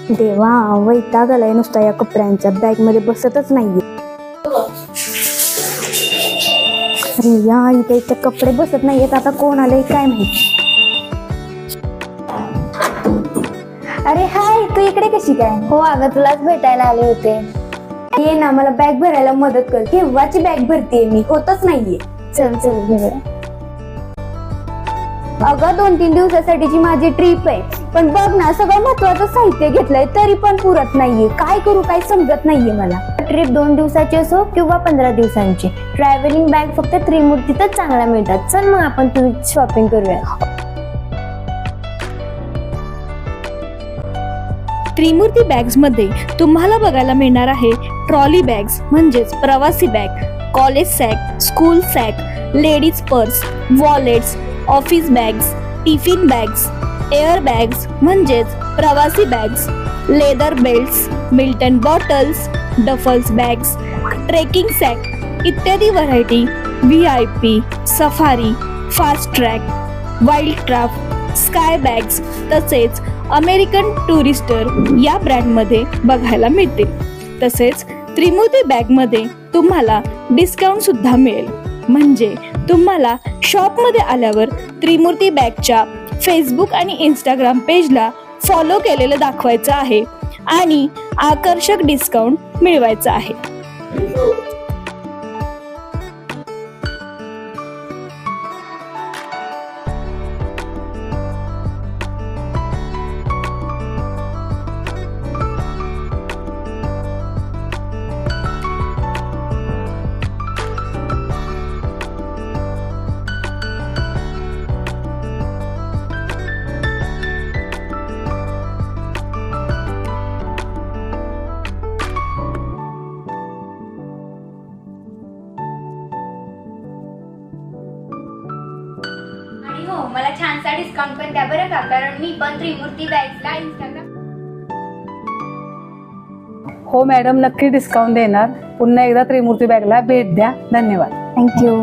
देवा, वैताग आलाय नुसता या कपड्यांच्या बॅग मध्ये बसतच नाहीये. अरे या इथे कपडे बसत नाहीयेत, आता कोण आलंय काय माहिती. अरे हाय, तू इकडे कशी काय? हो अगं, तुलाच भेटायला आले होते. ये ना, मला बॅग भरायला मदत कर. केव्हाची बॅग भरतीये मी, होतच नाहीये. चल चल घेऊया. अगं 2-3 दिवसासाठीची माझी ट्रिप आहे, पण बघ ना सगळं महत्वाचं साहित्य घेतलंय तरी पण पुरत नाहीये. काय करू काय समजत नाहीये मला. ट्रिप 2 दिवसाची असो किंवा 15 दिवसांची, ट्रॅव्हलिंग बॅग फक्त त्रिमूर्तीतच चांगल्या मिळतात. चल मग आपण तुझी शॉपिंग करूया. त्रिमूर्ती बॅग्समध्ये तुम्हाला बघायला मिळणार आहे ट्रॉली बॅग्स म्हणजेच प्रवासी bag, college sack, school sack, ladies purse, wallets, office bags, tiffin bags, air bags म्हणजेच प्रवासी बॅग्स, leather belts, Milton bottles, duffels bags, trekking sack इत्यादी variety VIP, Safari, Fastrack, Wildcraft, Skybags तसेच American Tourister या ब्रँडमध्ये बघायला मिळतील. तसेच त्रिमूर्ती बॅगमध्ये तुम्हाला डिस्काउंट सुद्धा मिळेल. म्हणजे तुम्हाला शॉपमध्ये आल्यावर त्रिमूर्ती बॅगच्या फेसबुक आणि इंस्टाग्राम पेजला फॉलो केलेलं दाखवायचं आहे आणि आकर्षक डिस्काउंट मिळवायचा आहे. हो, मला छानसा डिस्काउंट पण द्या बरं का, कारण मी पण त्रिमूर्ती बॅग्सला इंस्टाग्राम. हो मॅडम, नक्की डिस्काउंट देणार. पुन्हा एकदा त्रिमूर्ती बॅगला भेट द्या. धन्यवाद. थँक्यू.